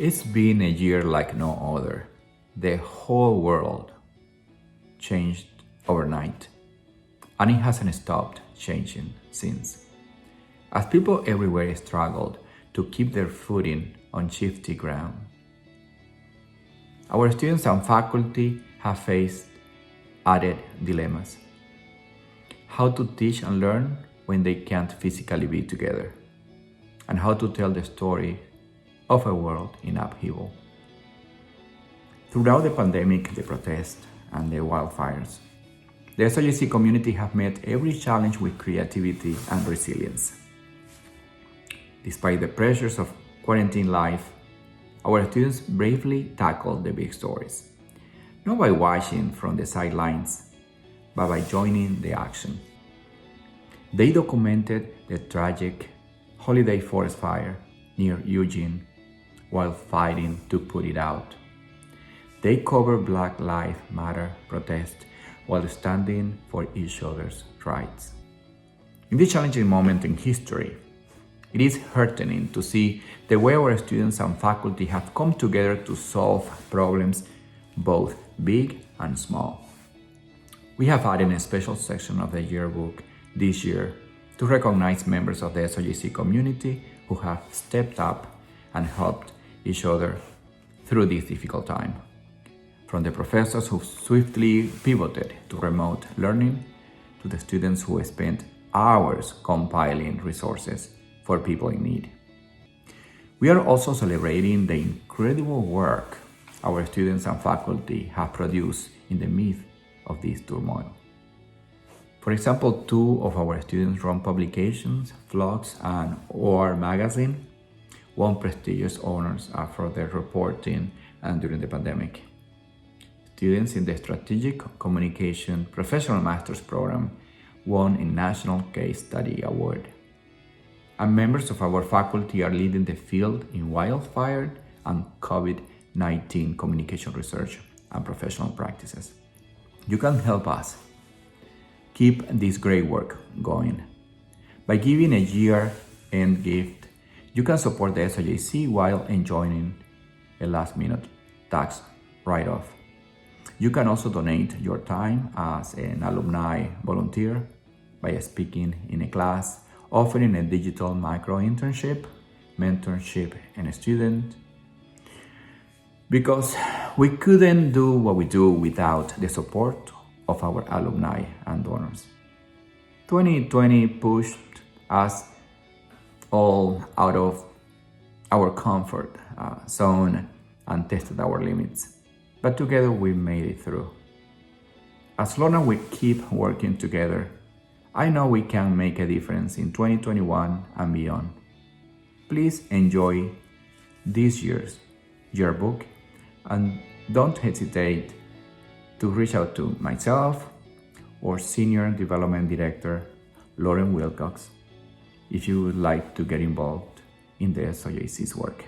It's been a year like no other. The whole world changed overnight, and it hasn't stopped changing since. As people everywhere struggled to keep their footing on shifty ground, our students and faculty have faced added dilemmas. How to teach and learn when they can't physically be together, and how to tell the story of a world in upheaval. Throughout the pandemic, the protests, and the wildfires, the SOJC community have met every challenge with creativity and resilience. Despite the pressures of quarantine life, our students bravely tackled the big stories, not by watching from the sidelines, but by joining the action. They documented the tragic holiday forest fire near Eugene while fighting to put it out. They covered Black Lives Matter protests while standing for each other's rights. In this challenging moment in history, it is heartening to see the way our students and faculty have come together to solve problems both big and small. We have added a special section of the yearbook this year to recognize members of the SOJC community who have stepped up and helped each other through this difficult time. From the professors who swiftly pivoted to remote learning, to the students who spent hours compiling resources for people in need. We are also celebrating the incredible work our students and faculty have produced in the midst of this turmoil. For example, 2 of our students run publications, vlogs, and OR magazine, won prestigious honors for their reporting and during the pandemic. Students in the Strategic Communication Professional Master's Program won a National Case Study Award. And members of our faculty are leading the field in wildfire and COVID-19 communication research and professional practices. You can help us keep this great work going. By giving a year-end gift, you can support the SOJC while enjoying a last-minute tax write-off. You can also donate your time as an alumni volunteer by speaking in a class, offering a digital micro-internship, mentorship, and a student. Because we couldn't do what we do without the support of our alumni and donors. 2020 pushed us all out of our comfort zone and tested our limits. But together we made it through. As long as we keep working together, I know we can make a difference in 2021 and beyond. Please enjoy this year's yearbook and don't hesitate to reach out to myself or Senior Development Director Lauren Wilcox if you would like to get involved in the SOJC's work.